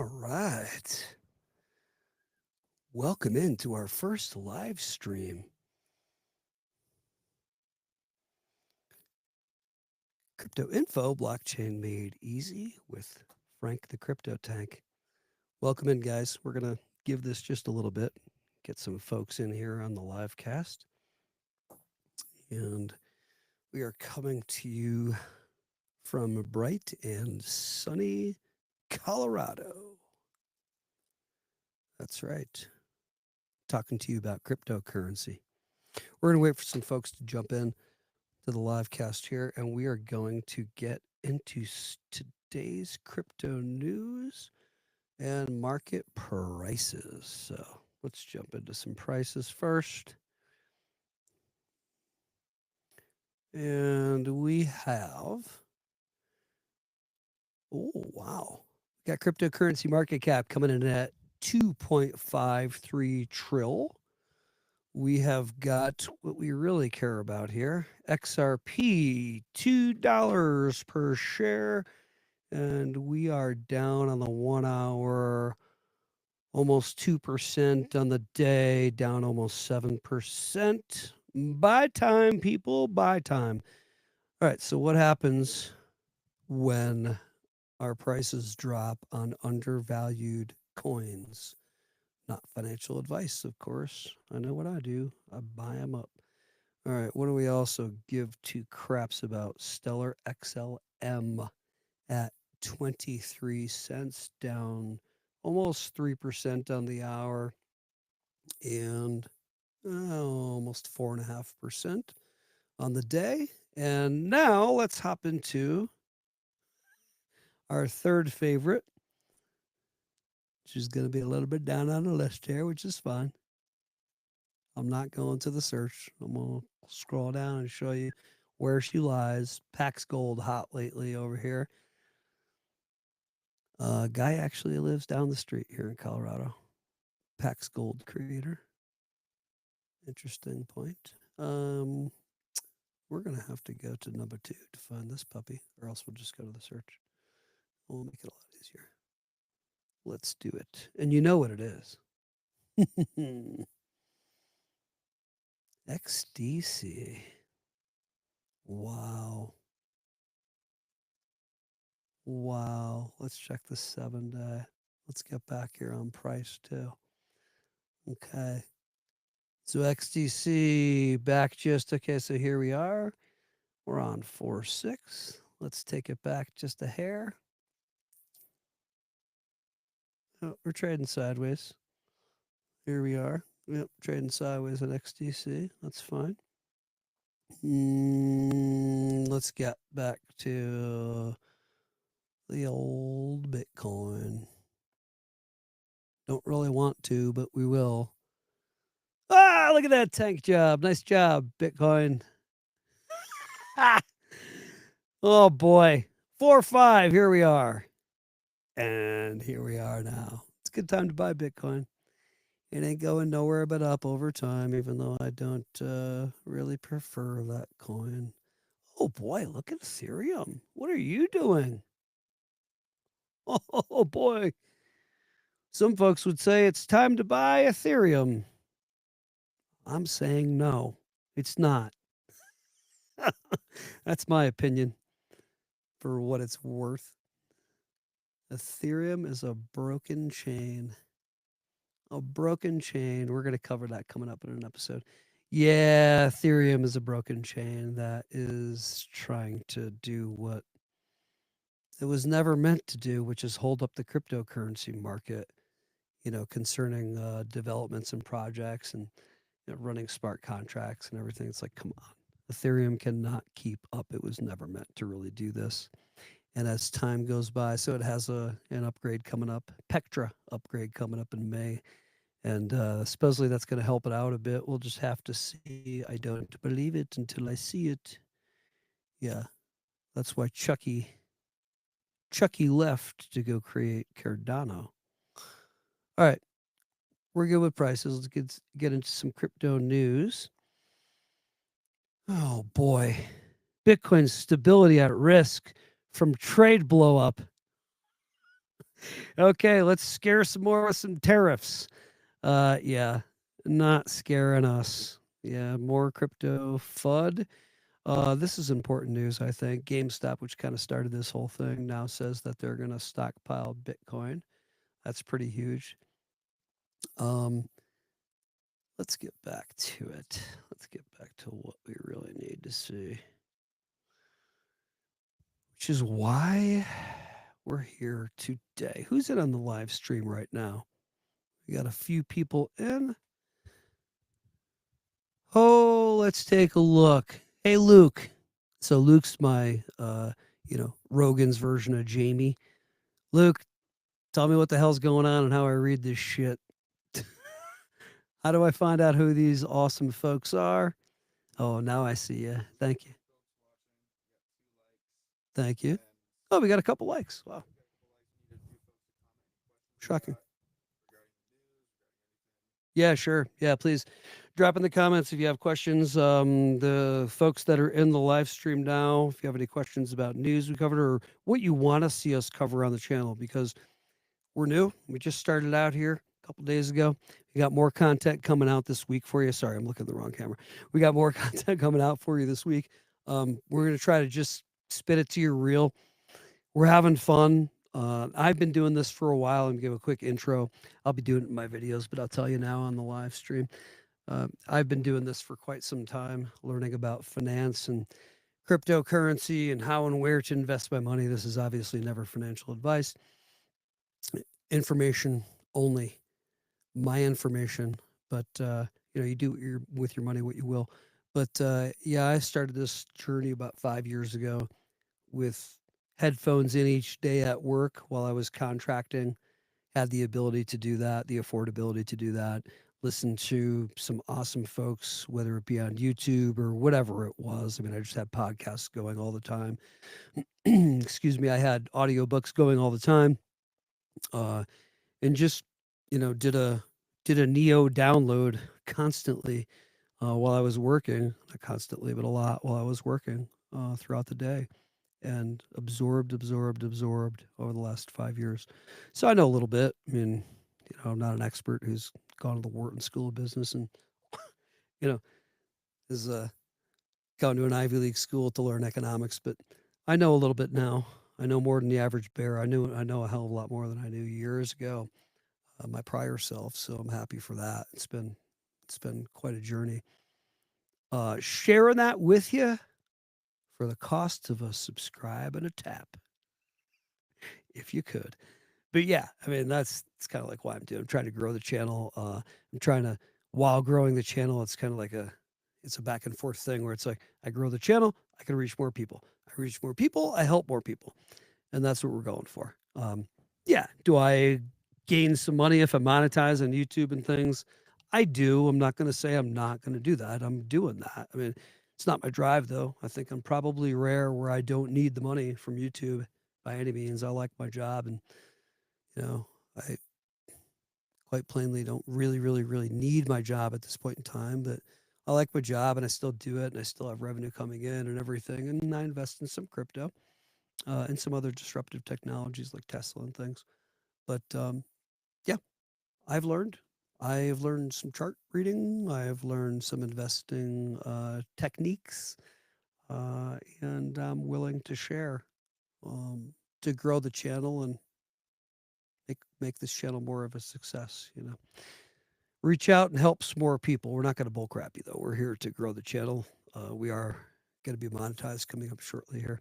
All right. Welcome into our first live stream. Crypto Info, blockchain made easy with Frank the Crypto Tank. Welcome in, guys. We're going to give this just a little bit, get some folks in here on the live cast. And we are coming to you from bright and sunny Colorado. That's right. Talking to you about cryptocurrency. We're going to wait for some folks to jump in to the live cast here, and we are going to get into today's crypto news and market prices. So let's jump into some prices first. And we have, oh, wow. We got cryptocurrency market cap coming in at 2.53 trillion. We have got what we really care about here, XRP, $2 per share. And we are down on the 1 hour, almost 2% on the day, down almost 7%. Buy time, people, buy time. All right, so what happens when our prices drop on undervalued coins? Not financial advice, of course. I know what I do. I buy them up. All right, what do we also give two craps about? Stellar XLM at 23 cents, down almost 3% on the hour and almost 4.5% on the day. And now let's hop into our third favorite, which is going to be a little bit down on the list here, which is fine. I'm not going to the search. I'm going to scroll down and show you where she lies. Pax Gold hot lately over here. Guy actually lives down the street here in Colorado. Pax Gold creator. Interesting point. We're going to have to go to number 2 to find this puppy, or else we'll just go to the search. We'll make it a lot easier. Let's do it. And you know what it is. XDC. Wow. Wow. Let's check the 7-day. Let's get back here on price too. Okay. So XDC back just, okay, so here we are. We're on 4.6. Let's take it back just a hair. Oh, we're trading sideways. Here we are. Yep, trading sideways on XDC. That's fine. Let's get back to the old Bitcoin. Don't really want to, but we will. Ah, look at that tank job. Nice job, Bitcoin. Oh boy. 4.5. Here we are. And here we are now. It's a good time to buy Bitcoin. It ain't going nowhere but up over time, even though I don't really prefer that coin. Oh boy, look at Ethereum. What are you doing? Oh boy. Some folks would say it's time to buy Ethereum. I'm saying no, it's not. That's my opinion for what it's worth. Ethereum is a broken chain. A broken chain. We're going to cover that coming up in an episode. Yeah, Ethereum is a broken chain that is trying to do what it was never meant to do, which is hold up the cryptocurrency market, concerning developments and projects and running smart contracts and everything. It's like, come on. Ethereum cannot keep up. It was never meant to really do this. And as time goes by, so it has an upgrade coming up, Pectra upgrade coming up in May. And supposedly that's going to help it out a bit. We'll just have to see. I don't believe it until I see it. Yeah, that's why Chucky left to go create Cardano. All right, we're good with prices. Let's get into some crypto news. Oh boy, Bitcoin's stability at risk from trade blow up. Okay, let's scare some more with some tariffs. Yeah, not scaring us. Yeah, more crypto FUD. This is important news, I think. GameStop, which kind of started this whole thing, now says that they're going to stockpile Bitcoin. That's pretty huge. Um, let's get back to it. Let's get back to what we really need to see, which is why we're here today. Who's in on the live stream right now? We got a few people in. Oh, let's take a look. Hey, Luke. So Luke's my, Rogan's version of Jamie. Luke, tell me what the hell's going on and how I read this shit. How do I find out who these awesome folks are? Oh, now I see you. Thank you. Thank you. Oh, we got a couple likes. Wow. Shocking. Yeah, sure. Yeah, please drop in the comments if you have questions. The folks that are in the live stream now, if you have any questions about news we covered or what you want to see us cover on the channel, because we're new. We just started out here a couple days ago. We got more content coming out this week for you. Sorry, I'm looking at the wrong camera. We got more content coming out for you this week. We're going to try to just spit it to you real. We're having fun. I've been doing this for a while and give a quick intro. I'll be doing it in my videos, but I'll tell you now on the live stream. I've been doing this for quite some time, learning about finance and cryptocurrency and how and where to invest my money. This is obviously never financial advice. Information only, my information. But you do with your money what you will. But yeah, I started this journey about 5 years ago with headphones in each day at work while I was contracting. Had the ability to do that, the affordability to do that. Listen to some awesome folks, whether it be on YouTube or whatever it was. I mean, I just had podcasts going all the time. Excuse me, I had audiobooks going all the time. And just, did a Neo download constantly while I was working, not constantly, but a lot while I was working throughout the day, and absorbed over the last 5 years. So I know a little bit. I mean, I'm not an expert who's gone to the Wharton School of Business and, you know, has gone to an Ivy League school to learn economics, but I know a little bit now. I know more than the average bear. I know a hell of a lot more than I knew years ago, my prior self. So I'm happy for that. It's been quite a journey. Sharing that with you for the cost of a subscribe and a tap, if you could. But yeah, I mean it's kind of like what I'm doing. I'm trying to grow the channel. I'm trying to while growing the channel, it's kind of like it's a back and forth thing where it's like I grow the channel, I can reach more people. I reach more people, I help more people, and that's what we're going for. Yeah, do I gain some money if I monetize on YouTube and things? I do. I'm not going to say I'm not going to do that. I'm doing that. I mean, it's not my drive though. I think I'm probably rare where I don't need the money from YouTube by any means. I like my job, and you know, I quite plainly don't really need my job at this point in time, but I like my job and I still do it and I still have revenue coming in and everything. And I invest in some crypto and some other disruptive technologies like Tesla and things. But yeah, I've learned. I've learned some chart reading. I've learned some investing techniques, and I'm willing to share to grow the channel and make this channel more of a success. Reach out and help some more people. We're not going to bull crap you though. We're here to grow the channel. We are going to be monetized coming up shortly here.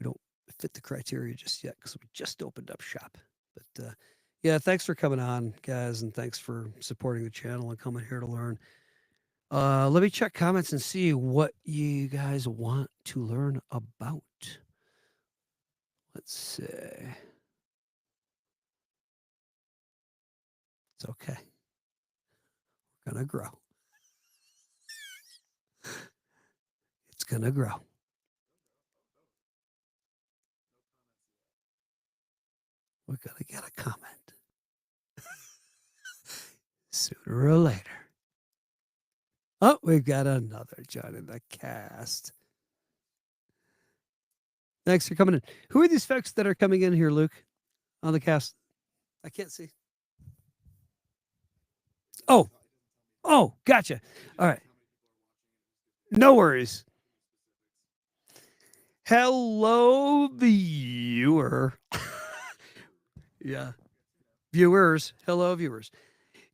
We don't fit the criteria just yet because we just opened up shop. But yeah, thanks for coming on, guys, and thanks for supporting the channel and coming here to learn. Let me check comments and see what you guys want to learn about. Let's see. It's okay. We're gonna grow. It's gonna grow. We're gonna get a comment sooner or later. Oh, we've got another John in the cast. Thanks for coming in. Who are these folks that are coming in here, Luke, on the cast? I can't see. Oh, oh, gotcha. All right. No worries. Hello, viewer. Yeah. Viewers. Hello, viewers.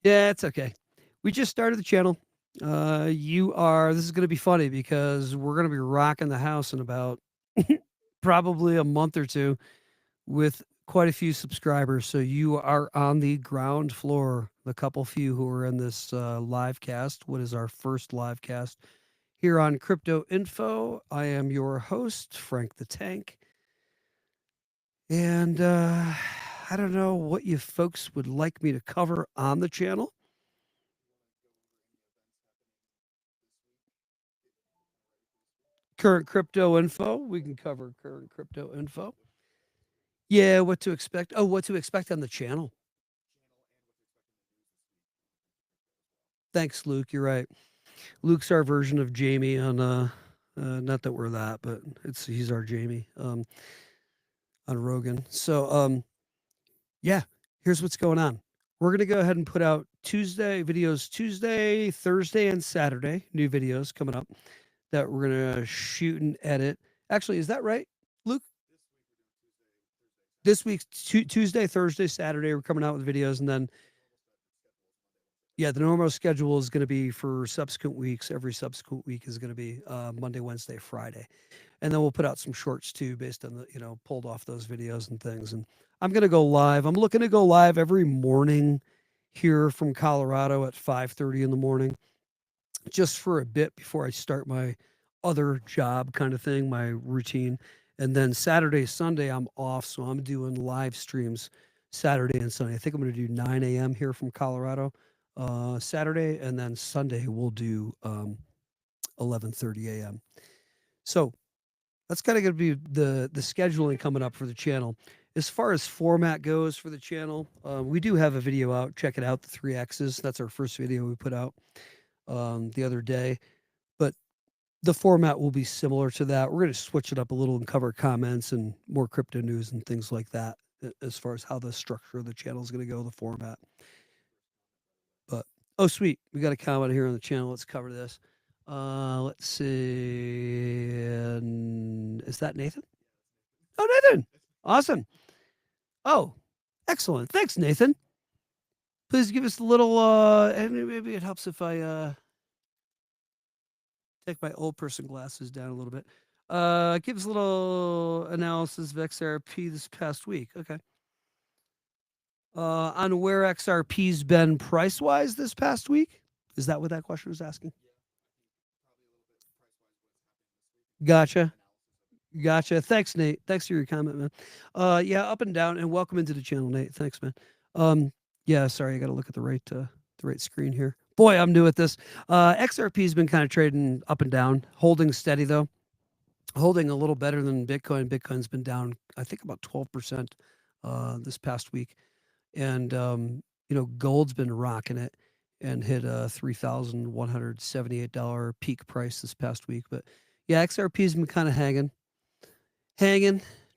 Yeah, it's okay. We just started the channel. This is going to be funny because we're going to be rocking the house in about probably a month or two with quite a few subscribers. So you are on the ground floor. The couple few who are in this live cast. What is our first live cast here on Crypto Info? I am your host, Frank the Tank. And I don't know what you folks would like me to cover on the channel. Current crypto info. We can cover current crypto info. Yeah, what to expect. Oh, what to expect on the channel. Thanks, Luke. You're right. Luke's our version of Jamie on not that we're that, but he's our Jamie on Rogan. So yeah, here's what's going on. We're gonna go ahead and put out Tuesday, Thursday, and Saturday. New videos coming up that we're gonna shoot and edit. Actually, is that right, Luke? This week's Tuesday, Thursday, Saturday, we're coming out with videos, and then yeah, the normal schedule is going to be for subsequent weeks. Every subsequent week is going to be Monday, Wednesday, Friday, and then we'll put out some shorts too, based on the pulled off those videos and things. And I'm going to go live. I'm looking to go live every morning here from Colorado at 5:30 in the morning, just for a bit before I start my other job kind of thing, my routine. And then Saturday, Sunday, I'm off, so I'm doing live streams Saturday and Sunday. I think I'm going to do 9 a.m. here from Colorado Saturday, and then Sunday we'll do 11:30 a.m. So that's kind of going to be the scheduling coming up for the channel. As far as format goes for the channel, we do have a video out. Check it out, the 3X's. That's our first video we put out the other day. But the format will be similar to that. We're going to switch it up a little and cover comments and more crypto news and things like that as far as how the structure of the channel is going to go, the format. But oh, sweet, we got a comment here on the channel. Let's cover this. Let's see. Is that Nathan? Oh, Nathan. Awesome. Oh, excellent. Thanks, Nathan. Please give us a little and maybe it helps if I take my old person glasses down a little bit. Give us a little analysis of XRP this past week. Okay. On where XRP's been price wise this past week? Is that what that question was asking? Gotcha. Gotcha. Thanks, Nate. Thanks for your comment, man. Yeah, up and down, and welcome into the channel, Nate. Thanks, man. Yeah, sorry, I got to look at the right screen here. Boy, I'm new at this. XRP's been kind of trading up and down, holding steady though, holding a little better than Bitcoin. Bitcoin's been down, I think, about 12% this past week, and gold's been rocking it and hit a $3,178 peak price this past week. But yeah, XRP's been kind of hanging,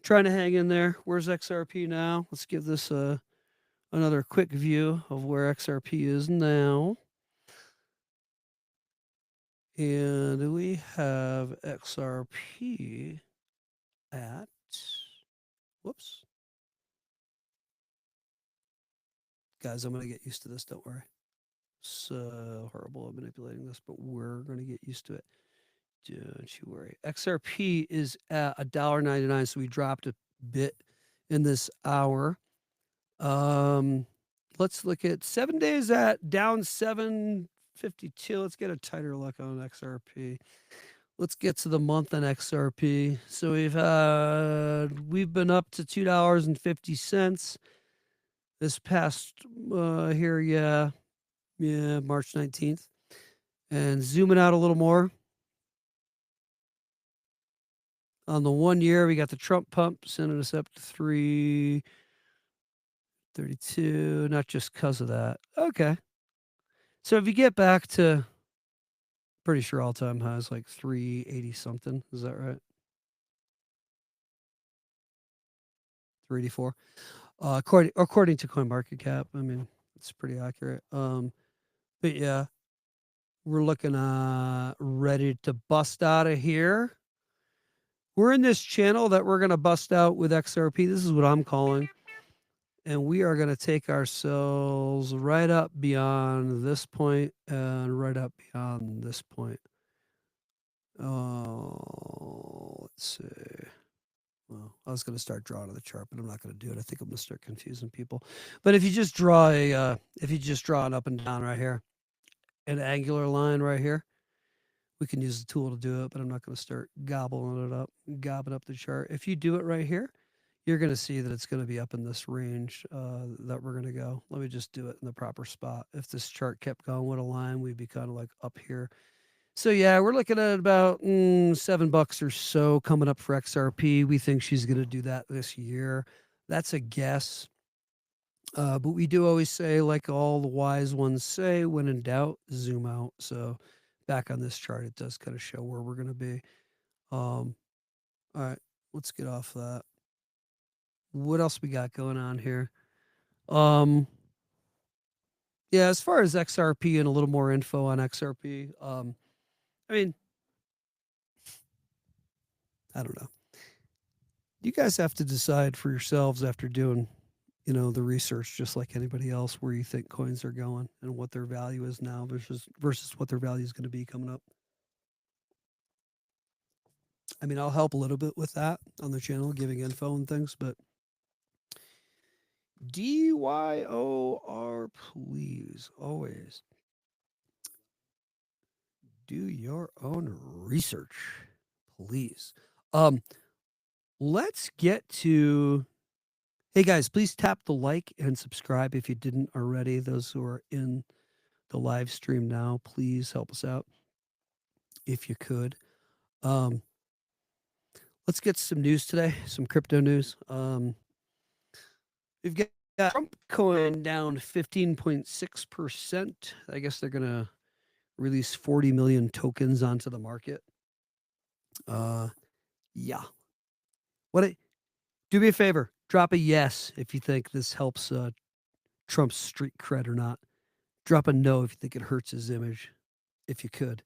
trying to hang in there. Where's XRP now? Let's give this another quick view of where XRP is now. And we have XRP at, whoops. Guys, I'm going to get used to this. Don't worry. So horrible at manipulating this, but we're going to get used to it. Don't you worry. XRP is at $1.99, so we dropped a bit in this hour. Let's look at 7 days at down 752. Let's get a tighter look on XRP. Let's get to the month on XRP. So we've been up to $2.50 this past here, yeah, March 19th. And zooming out a little more. On the 1 year, we got the Trump pump sending us up to 332, not just because of that. Okay. So if you get back to, pretty sure all-time highs like 380 something, is that right? 384. according to CoinMarketCap. I mean, it's pretty accurate. But yeah, we're looking ready to bust out of here. We're in this channel that we're gonna bust out with XRP. This is what I'm calling. And we are going to take ourselves right up beyond this point and right up beyond this point. Oh, let's see. Well, I was going to start drawing on the chart, but I'm not going to do it. I think I'm going to start confusing people. But if you just draw an up and down right here, an angular line right here, we can use the tool to do it, but I'm not going to start gobbling up the chart. If you do it right here, you're going to see that it's going to be up in this range that we're going to go. Let me just do it in the proper spot. If this chart kept going with a line, we'd be kind of like up here. So yeah, we're looking at about $7 or so coming up for XRP. We think she's going to do that this year. That's a guess. But we do always say, like all the wise ones say, when in doubt, zoom out. So back on this chart, it does kind of show where we're going to be. All right, let's get off that. What else we got going on here? Yeah, as far as XRP and a little more info on XRP, I mean, I don't know. You guys have to decide for yourselves after doing, the research, just like anybody else, where you think coins are going and what their value is now versus what their value is going to be coming up. I mean, I'll help a little bit with that on the channel, giving info and things, but DYOR, please, always do your own research, please. Let's get to. Hey guys, please tap the like and subscribe if you didn't already. Those who are in the live stream now, please help us out if you could. Let's get some news today, some crypto news. We've got Trump coin down 15.6%. I guess they're going to release 40 million tokens onto the market. Yeah. Do me a favor, drop a yes if you think this helps Trump's street cred or not. Drop a no if you think it hurts his image, if you could.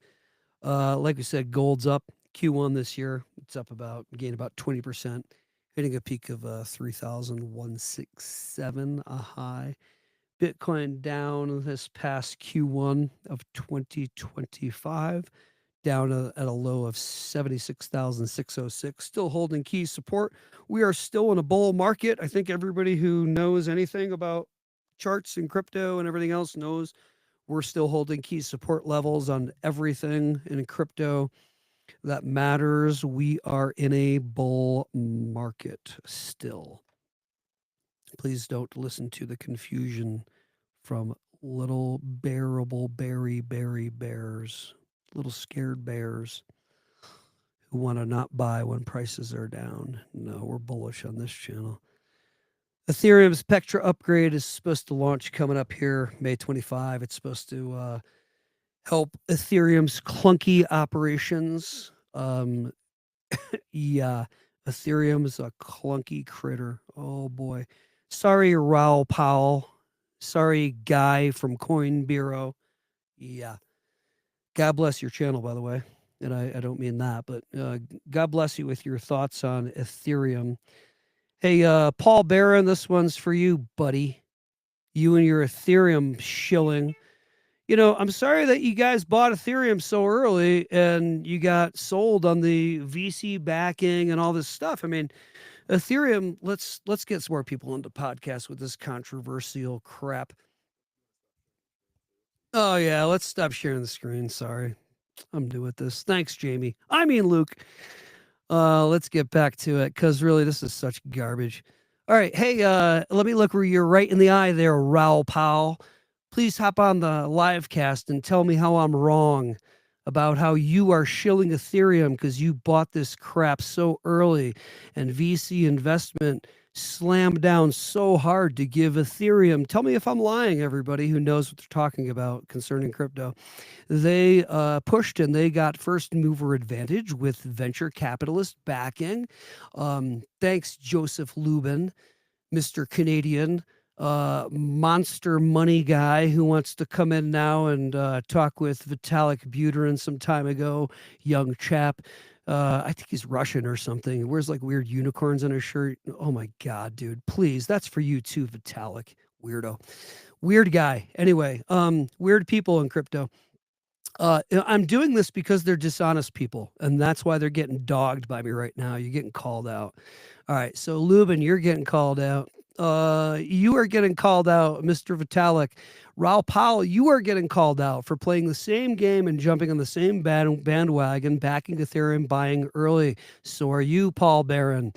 Like we said, gold's up Q1 this year. It's up gained about 20%, hitting a peak of 3,167, a high. Bitcoin down this past Q1 of 2025, down at a low of 76,606, still holding key support. We are still in a bull market. I think everybody who knows anything about charts and crypto and everything else knows we're still holding key support levels on everything in crypto that matters. We are in a bull market still. Please don't listen to the confusion from little bearable berry bears, little scared bears who want to not buy when prices are down. No, we're bullish on this channel. Ethereum's Spectra upgrade is supposed to launch coming up here May 25. It's supposed to help Ethereum's clunky operations. Yeah, Ethereum is a clunky critter. Oh boy. Sorry, Raoul Powell. Sorry, Guy from Coin Bureau. Yeah. God bless your channel, by the way. And I don't mean that, but God bless you with your thoughts on Ethereum. Hey, Paul Barron, this one's for you, buddy. You and your Ethereum shilling. I'm sorry that you guys bought Ethereum so early and you got sold on the VC backing and all this stuff. I mean, Ethereum, let's get some more people into podcasts with this controversial crap. Oh yeah, let's stop sharing the screen. Sorry. I'm new at this. Thanks, Jamie. I mean, Luke. Let's get back to it because really, this is such garbage. All right. Hey, let me look where you're right in the eye there, Raoul Powell. Please hop on the live cast and tell me how I'm wrong about how you are shilling Ethereum because you bought this crap so early and VC investment slammed down so hard to give Ethereum. Tell me if I'm lying, everybody who knows what they're talking about concerning crypto. They pushed and they got first mover advantage with venture capitalist backing. Thanks, Joseph Lubin. Mr. Canadian, monster money guy who wants to come in now and talk with Vitalik Buterin some time ago, young chap. I think he's Russian or something. He wears like weird unicorns on his shirt. Oh my God, dude. Please, that's for you too, Vitalik. Weirdo. Weird guy. Anyway, weird people in crypto. I'm doing this because they're dishonest people, and that's why they're getting dogged by me right now. You're getting called out. All right, so Lubin, you're getting called out. You are getting called out, Mr. Vitalik. Raul Powell, you are getting called out for playing the same game and jumping on the same bandwagon, backing Ethereum, buying early. So are you, Paul Barron.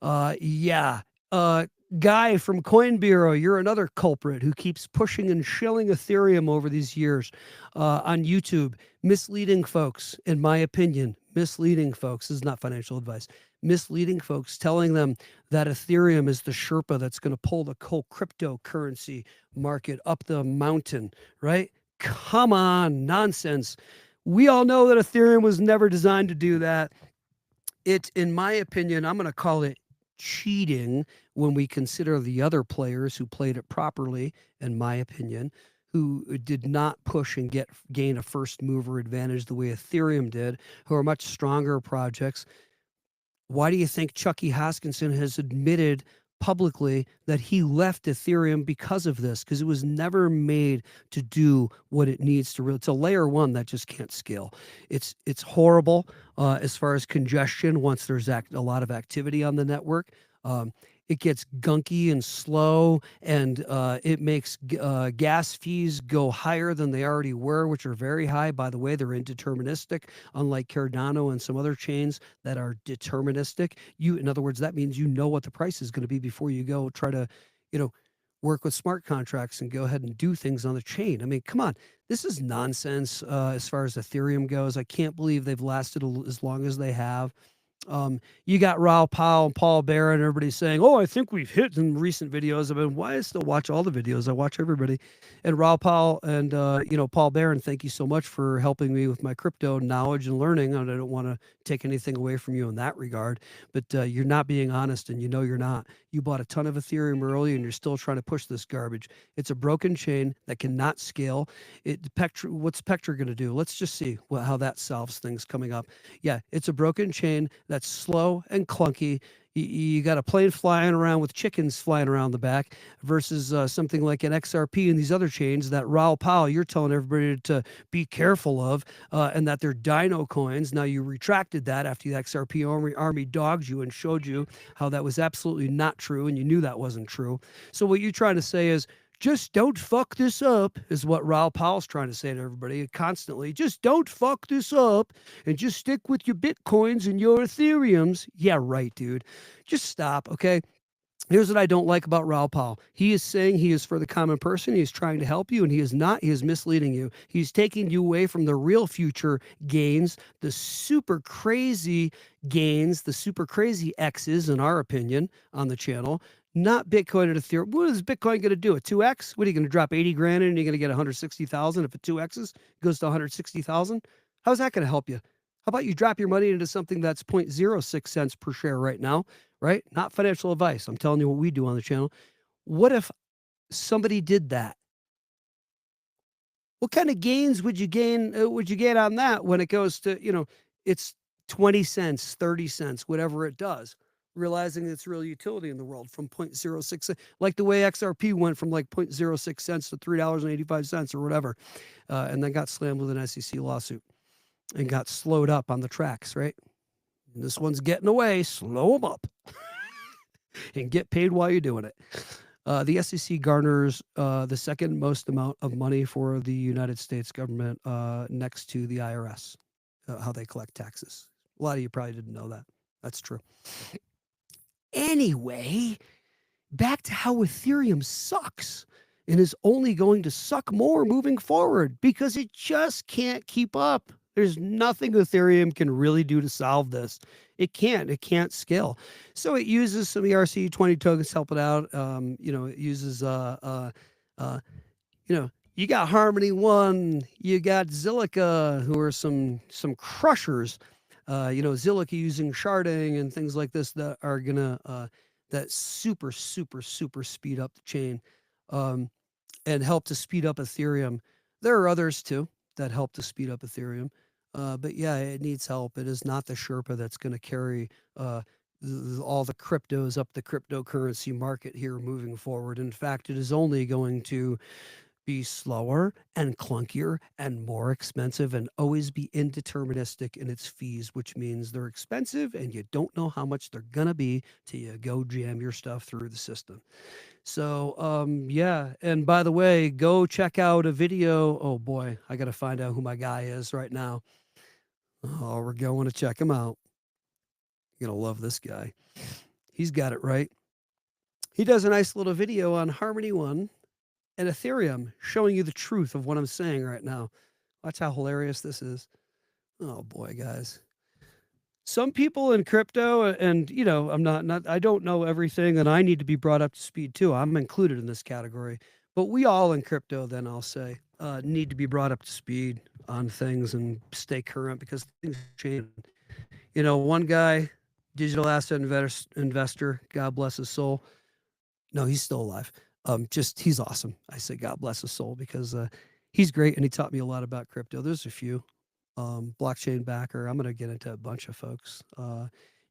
Yeah. Uh, Guy from Coin Bureau, you're another culprit who keeps pushing and shilling Ethereum over these years on YouTube, misleading folks, in my opinion. Misleading folks. This is not financial advice. Misleading folks, telling them that Ethereum is the Sherpa that's going to pull the whole cryptocurrency market up the mountain, right? Come on, nonsense. We all know that Ethereum was never designed to do that. It, in my opinion, I'm going to call it cheating when we consider the other players who played it properly, in my opinion, who did not push and gain a first mover advantage the way Ethereum did, who are much stronger projects. Why do you think Chucky Hoskinson has admitted publicly that he left Ethereum because of this? Because it was never made to do what it needs to. It's a layer one that just can't scale. It's horrible as far as congestion once there's a lot of activity on the network. It gets gunky and slow, and it makes gas fees go higher than they already were, which are very high. By the way, they're indeterministic, unlike Cardano and some other chains that are deterministic. In other words, that means you know what the price is going to be before you go try to, work with smart contracts and go ahead and do things on the chain. I mean, come on. This is nonsense as far as Ethereum goes. I can't believe they've lasted as long as they have. You got Raul Powell and Paul Barron, everybody saying, "Oh, I think we've hit." In recent videos, I've been, why I still watch all the videos. I watch everybody. And Raul Powell and Paul Barron, thank you so much for helping me with my crypto knowledge and learning. And I don't want to take anything away from you in that regard, but you're not being honest, and you're not. You bought a ton of Ethereum early, and you're still trying to push this garbage. It's a broken chain that cannot scale. What's Pectra going to do? Let's just see how that solves things coming up. Yeah, it's a broken chain that's slow and clunky. You got a plane flying around with chickens flying around the back versus something like an XRP and these other chains that Raul Powell, you're telling everybody to be careful of, and that they're dino coins. Now, you retracted that after the XRP army dogged you and showed you how that was absolutely not true, and you knew that wasn't true. So what you're trying to say is, just don't fuck this up, is what Raul Powell's trying to say to everybody constantly. Just don't fuck this up and just stick with your Bitcoins and your Ethereums. Yeah, right, dude. Just stop, okay? Here's what I don't like about Raul Powell. He is saying he is for the common person. He is trying to help you, and he is not. He is misleading you. He's taking you away from the real future gains, the super crazy gains, the super crazy X's, in our opinion, on the channel. Not Bitcoin and Ethereum. What is Bitcoin going to do? A 2x? What are you going to drop 80 grand in and you're going to get 160,000 if it 2x's goes to 160,000? How's that going to help you? How about you drop your money into something that's 0.06 cents per share right now, right? Not financial advice. I'm telling you what we do on the channel. What if somebody did that? What kind of gains would you gain on that when it goes to, it's 20 cents, 30 cents, whatever it does, realizing its real utility in the world from 0.06, like the way XRP went from like 0.06 cents to $3.85 or whatever, and then got slammed with an SEC lawsuit and got slowed up on the tracks, right? And this one's getting away. Slow them up and get paid while you're doing it. The SEC garners the second most amount of money for the United States government next to the IRS, how they collect taxes. A lot of you probably didn't know that. That's true. Anyway, back to how Ethereum sucks and is only going to suck more moving forward because it just can't keep up. There's nothing Ethereum can really do to solve this. It can't scale. So it uses some ERC20 tokens to help it out. It uses, you got Harmony One, you got Zilliqa, who are some crushers. Zilliqa using sharding and things like this that are gonna that super, super, super speed up the chain um, and help to speed up Ethereum. There are others too that help to speed up Ethereum. But yeah, it needs help. It is not the Sherpa that's going to carry all the cryptos up the cryptocurrency market here moving forward. In fact, it is only going to be slower and clunkier and more expensive and always be indeterministic in its fees, which means they're expensive and you don't know how much they're going to be till you go jam your stuff through the system. So, yeah. And by the way, go check out a video. Oh boy, I got to find out who my guy is right now. Oh, we're going to check him out. You're going to love this guy. He's got it right. He does a nice little video on Harmony One and Ethereum showing you the truth of what I'm saying right now. Watch how hilarious this is. Oh boy, guys. Some people in crypto, and you know, I don't know everything, and I need to be brought up to speed too. I'm included in this category, but we all in crypto, then I'll say, need to be brought up to speed on things and stay current because things change. You know, one guy, digital asset investor, God bless his soul. No, he's still alive. Just he's awesome. I say God bless his soul because he's great and he taught me a lot about crypto. There's a few. Blockchain backer. I'm gonna get into a bunch of folks.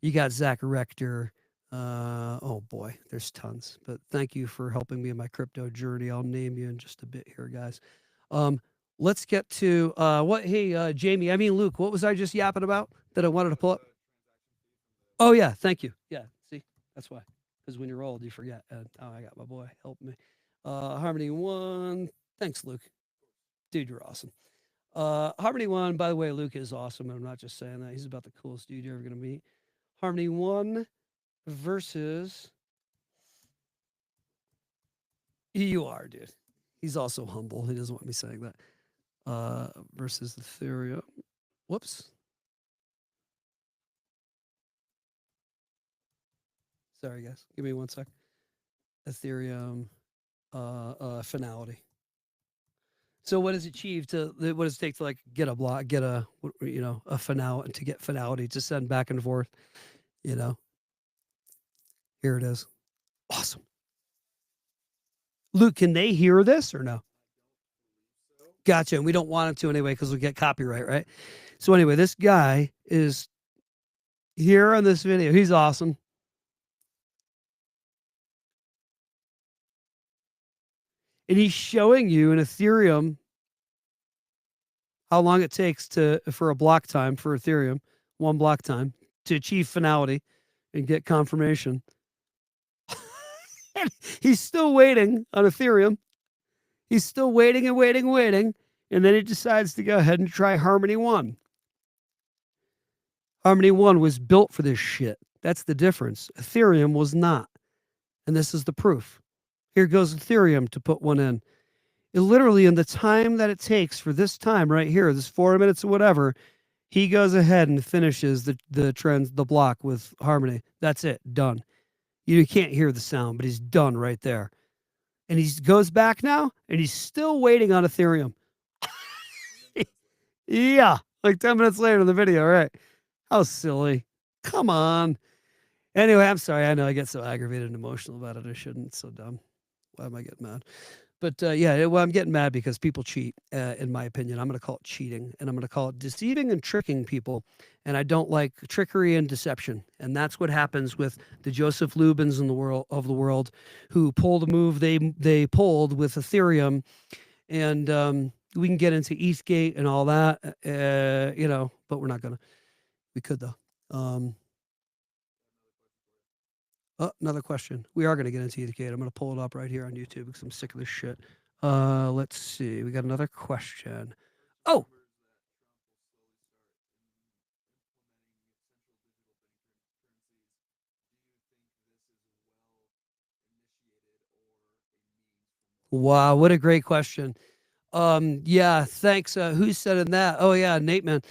You got Zach Rector. Oh boy, there's tons. But thank you for helping me in my crypto journey. I'll name you in just a bit here, guys. Let's get to what? Hey, Jamie. I mean Luke. What was I just yapping about that I wanted to pull up? Oh yeah, thank you. Yeah, see, that's why. Because when you're old, you forget. Oh, I got my boy. Help me. Harmony One. Thanks, Luke. Dude, you're awesome. Harmony One, by the way, Luke is awesome. I'm not just saying that. He's about the coolest dude you're ever going to meet. Harmony One versus. You are, dude. He's also humble. He doesn't want me saying that. Versus Ethereum. Whoops. Sorry, guys. Give me 1 sec. Ethereum finality. So what does it achieve to what does it take to like get a block, get a a finality to get finality to send back and forth, you know? Here it is. Awesome. Luke, can they hear this or no? Gotcha. And we don't want them to anyway because we get copyright, right? So anyway, this guy is here on this video. He's awesome. And he's showing you in Ethereum how long it takes for a block time for Ethereum, 1 block time to achieve finality and get confirmation. He's still waiting on Ethereum. He's still waiting and waiting and waiting. And then he decides to go ahead and try Harmony One. Harmony One was built for this shit. That's the difference. Ethereum was not. And this is the proof. Here goes Ethereum to put one in. It literally, in the time that it takes for this time right here, this 4 minutes or whatever, he goes ahead and finishes the block with Harmony. That's it. Done. You can't hear the sound, but he's done right there. And he goes back now, and he's still waiting on Ethereum. Yeah, like 10 minutes later in the video, right? How silly. Come on. Anyway, I'm sorry. I know I get so aggravated and emotional about it. I shouldn't. It's so dumb. Why am I getting mad? But yeah, well, I'm getting mad because people cheat, in my opinion. I'm going to call it cheating, and I'm going to call it deceiving and tricking people. And I don't like trickery and deception. And that's what happens with the Joseph Lubins in the world who pulled a move they pulled with Ethereum. And we can get into ETHgate and all that, but we're not going to. We could, though. Another question. We are going to get into ETHgate. I'm going to pull it up right here on YouTube because I'm sick of this shit. Let's see. We got another question. Oh. Wow, what a great question. Yeah, thanks. Who's said in that? Oh yeah, Nate, man.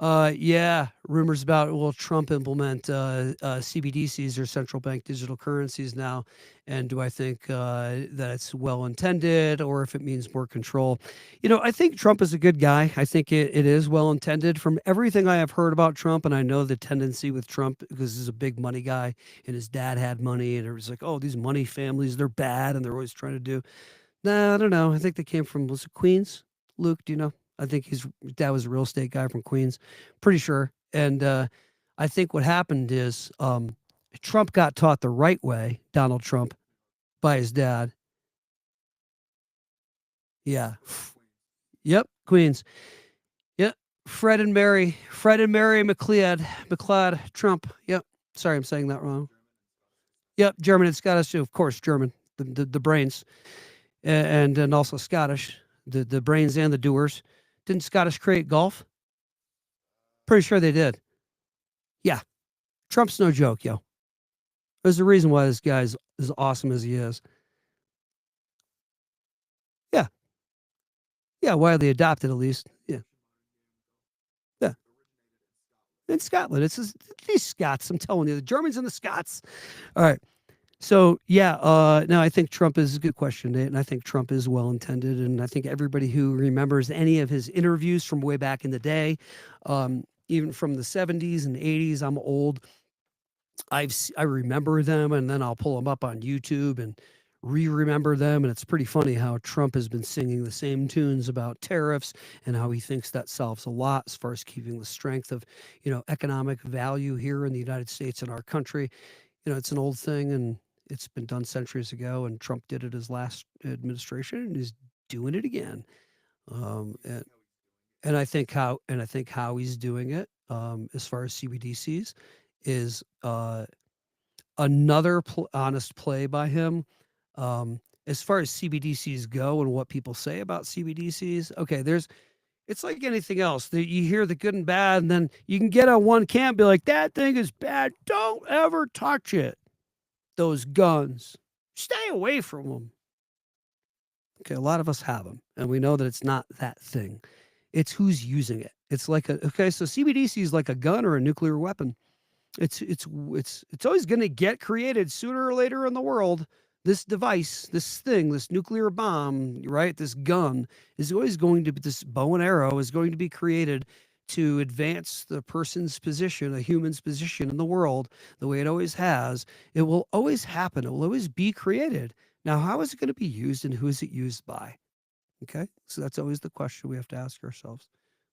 Yeah, rumors about will Trump implement CBDCs or central bank digital currencies now, and do I think that it's well intended or if it means more control? I think Trump is a good guy. I think it is well intended. From everything I have heard about Trump, and I know the tendency with Trump because he's a big money guy, and his dad had money, and it was like, oh, these money families, they're bad, and they're always trying to do. Nah, I don't know. I think they came from was it Queens? Luke, do you know? I think his dad was a real estate guy from Queens. Pretty sure. And I think what happened is Trump got taught the right way, Donald Trump, by his dad. Yeah. Yep, Queens. Yep. Fred and Mary McLeod Trump. Yep. Sorry, I'm saying that wrong. Yep, German and Scottish, of course, German. The brains, and also Scottish. The brains and the doers. Didn't Scottish create golf? Pretty sure they did. Yeah, Trump's no joke, yo. There's a reason why this guy's as awesome as he is. Yeah, yeah, widely adopted at least. Yeah, yeah. In Scotland, these Scots. I'm telling you, the Germans and the Scots. All right. So yeah, no, I think Trump is a good question, and I think Trump is well intended, and I think everybody who remembers any of his interviews from way back in the day, even from the 70s and 80s, I'm old. I remember them, and then I'll pull them up on YouTube and remember them, and it's pretty funny how Trump has been singing the same tunes about tariffs and how he thinks that solves a lot as far as keeping the strength of economic value here in the United States and our country. It's an old thing, and it's been done centuries ago, and Trump did it his last administration, and he's doing it again. Um, and and I think how he's doing it, as far as CBDCs, is another honest play by him. As far as CBDCs go and what people say about CBDCs, okay, it's like anything else. You hear the good and bad, and then you can get on one camp, be like, that thing is bad. Don't ever touch it. Those guns, stay away from them. Okay, a lot of us have them, and we know that it's not that thing. It's who's using it. It's like okay, so CBDC is like a gun or a nuclear weapon. It's always going to get created sooner or later in the world. This device, this thing, this nuclear bomb, right? This gun is always going to be, this bow and arrow is going to be created to advance the person's position, a human's position in the world, the way it always has. It will always happen. It will always be created. Now, how is it going to be used and who is it used by? Okay. So that's always the question we have to ask ourselves.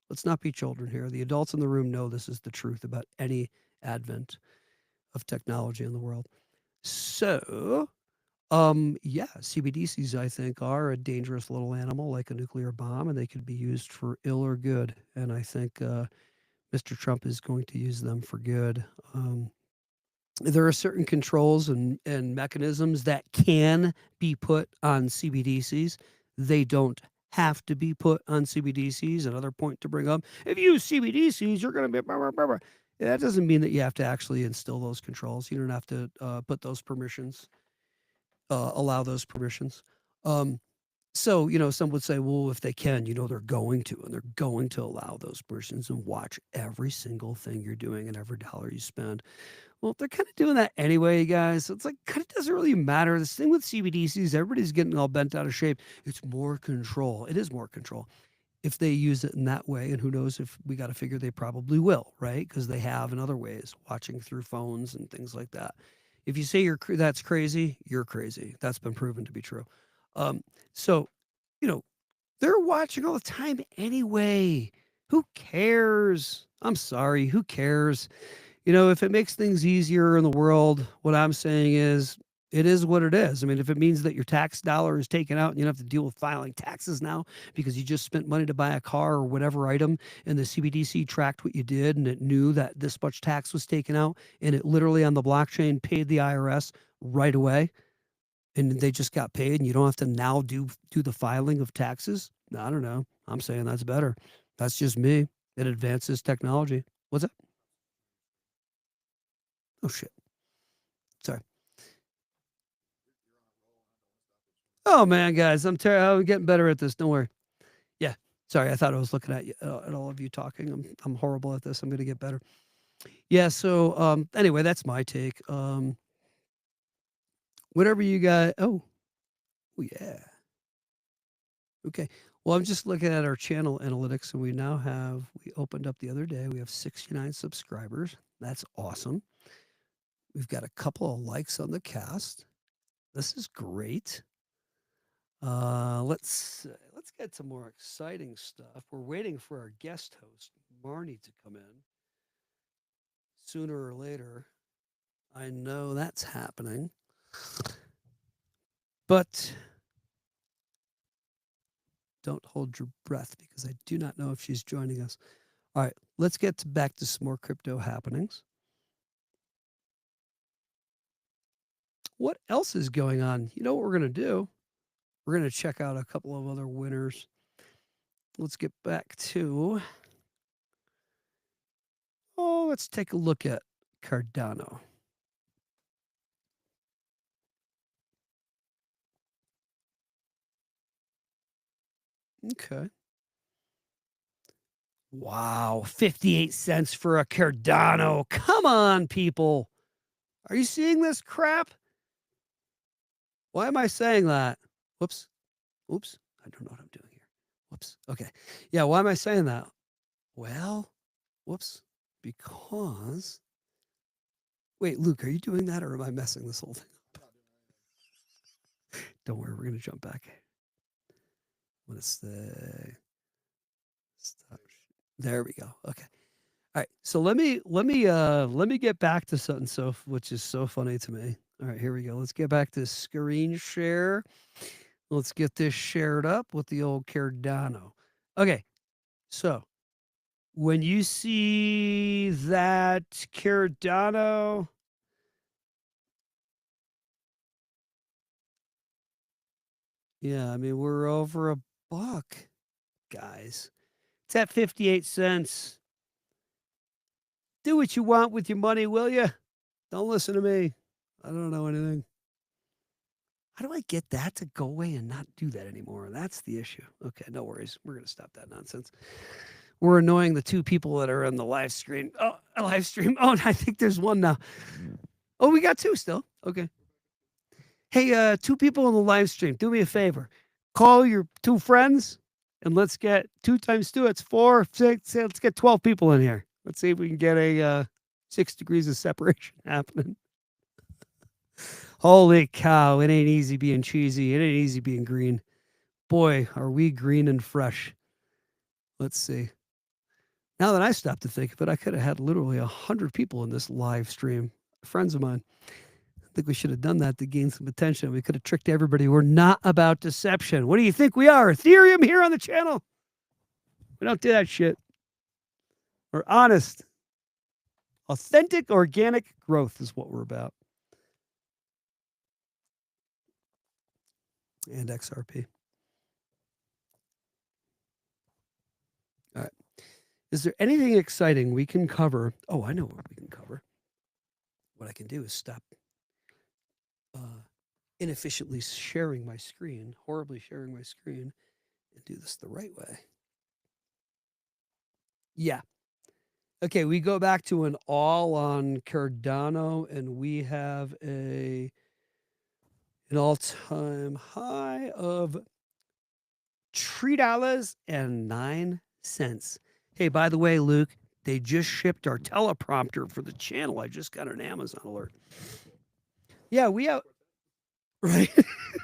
Let's not be children here. The adults in the room know this is the truth about any advent of technology in the world. So, yeah, CBDCs, I think, are a dangerous little animal like a nuclear bomb, and they could be used for ill or good. And I think Mr. Trump is going to use them for good. There are certain controls and mechanisms that can be put on CBDCs. They don't have to be put on CBDCs. Another point to bring up: if you use CBDCs, you're going to be blah, blah, blah, blah. That doesn't mean that you have to actually instill those controls. You don't have to put those permissions, allow those permissions. Um, so, some would say, well, if they can, they're going to, and they're going to allow those permissions and watch every single thing you're doing and every dollar you spend. Well, they're kind of doing that anyway, guys. So it's like kind of doesn't really matter. This thing with CBDCs, everybody's getting all bent out of shape. It's more control. It is more control if they use it in that way. And who knows if we got to figure they probably will, right? Because they have in other ways, watching through phones and things like that. If you say that's crazy, you're crazy. That's been proven to be true. So, you know, they're watching all the time anyway. Who cares? I'm sorry. Who cares? If it makes things easier in the world, what I'm saying is it is what it is. I mean, if it means that your tax dollar is taken out and you don't have to deal with filing taxes now because you just spent money to buy a car or whatever item and the CBDC tracked what you did and it knew that this much tax was taken out and it literally on the blockchain paid the IRS right away and they just got paid and you don't have to now do the filing of taxes. I don't know. I'm saying that's better. That's just me. It advances technology. What's that? Oh shit. Sorry. Oh man, guys, I'm getting better at this. Don't worry. Yeah. Sorry, I thought I was looking at all of you talking. I'm horrible at this. I'm going to get better. Yeah. So anyway, that's my take. Whatever you got. Oh yeah. Okay. Well, I'm just looking at our channel analytics, and we opened up the other day. We have 69 subscribers. That's awesome. We've got a couple of likes on the cast. This is great. Let's get to more exciting stuff. We're waiting for our guest host, Marnie, to come in. Sooner or later, I know that's happening. But don't hold your breath because I do not know if she's joining us. All right, let's get back to some more crypto happenings. What else is going on? You know what we're going to do? We're going to check out a couple of other winners. Let's get back to. Let's take a look at Cardano. Okay. Wow, 58 cents for a Cardano. Come on, people. Are you seeing this crap? Why am I saying that? Whoops. Oops. I don't know what I'm doing here. Whoops. Okay. Yeah, why am I saying that? Well, whoops. Because. Wait, Luke, are you doing that or am I messing this whole thing up? Don't worry, we're going to jump back. What is the. Stop. There we go. Okay. All right. So let me get back to something which is so funny to me. All right, here we go. Let's get back to screen share. Let's get this shared up with the old Cardano. Okay. So when you see that Cardano, yeah, I mean we're over a buck, guys. It's at 58 cents. Do what you want with your money, will you? Don't listen to me. I don't know anything. How do I get that to go away and not do that anymore? That's the issue. Okay, no worries. We're going to stop that nonsense. We're annoying the two people that are on the live stream. Oh, a live stream. Oh, I think there's one now. Oh, we got two still. Okay. Hey, two people on the live stream. Do me a favor. Call your two friends and let's get 2 times 2. It's 4, 6. Let's get 12 people in here. Let's see if we can get a 6 degrees of separation happening. Holy cow, it ain't easy being cheesy. It ain't easy being green. Boy, are we green and fresh. Let's see. Now that I stopped to think of it, I could have had literally 100 people in this live stream, friends of mine. I think we should have done that to gain some attention. We could have tricked everybody. We're not about deception. What do you think we are? Ethereum here on the channel? We don't do that shit. We're honest. Authentic, organic growth is what we're about. And XRP. All right. Is there anything exciting we can cover? Oh, I know what we can cover. What I can do is stop inefficiently sharing my screen, horribly sharing my screen, and do this the right way. Yeah. Okay, we go back to an all on Cardano, and we have an all-time high of $3.09. Hey, by the way, Luke, they just shipped our teleprompter for the channel. I just got an Amazon alert. Yeah, we have right,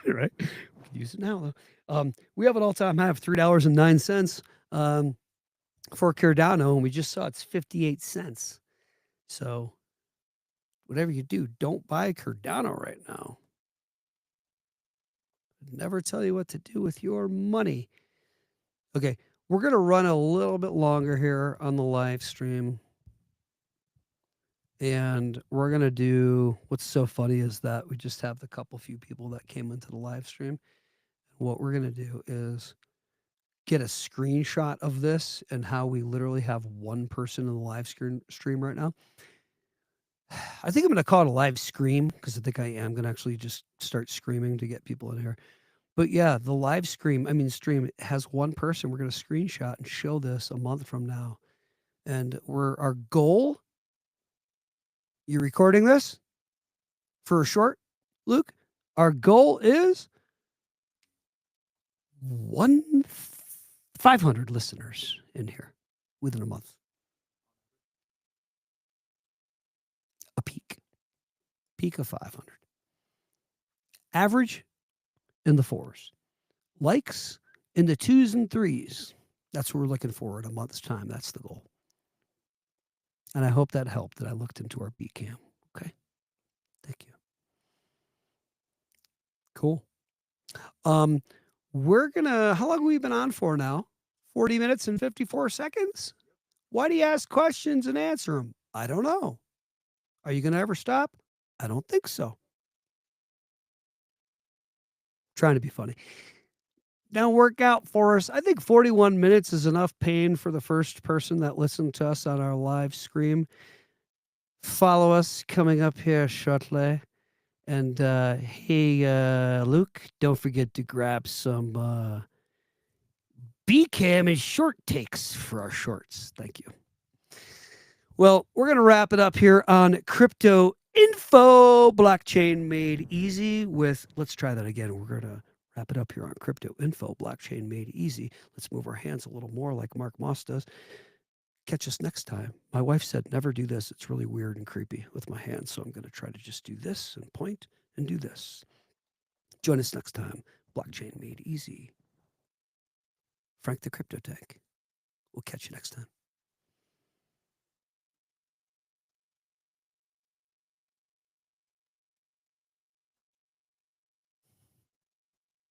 right. We can use it now though. We have an all-time high of $3.09 for Cardano, and we just saw it's 58 cents. So, whatever you do, don't buy Cardano right now. Never tell you what to do with your money. Okay, we're going to run a little bit longer here on the live stream. And we're going to do what's so funny is that we just have the few people that came into the live stream. What we're going to do is get a screenshot of this and how we literally have one person in the live stream right now. I think I'm going to call it a live scream because I think I am going to actually just start screaming to get people in here. But yeah, the live stream has one person. We're going to screenshot and show this a month from now. And our goal, you recording this for a short, Luke? Our goal is 500 listeners in here within a month. A peak of 500. Average in the 4s. Likes in the 2s and 3s. That's what we're looking for in a month's time. That's the goal. And I hope that helped that I looked into our beat cam. Okay. Thank you. Cool. We're gonna, how long have we been on for now? 40 minutes and 54 seconds? Why do you ask questions and answer them? I don't know. Are you gonna ever stop? I don't think so. Trying to be funny. Now work out for us. I think 41 minutes is enough pain for the first person that listened to us on our live stream. Follow us coming up here shortly. And hey, Luke, don't forget to grab some B-Cam and short takes for our shorts. Thank you. Well, we're going to wrap it up here on Crypto Info, Blockchain Made Easy with, let's try that again. We're going to wrap it up here on Crypto Info, Blockchain Made Easy. Let's move our hands a little more like Mark Moss does. Catch us next time. My wife said, never do this. It's really weird and creepy with my hands. So I'm going to try to just do this and point and do this. Join us next time. Blockchain Made Easy. Frank the Crypto Tank. We'll catch you next time.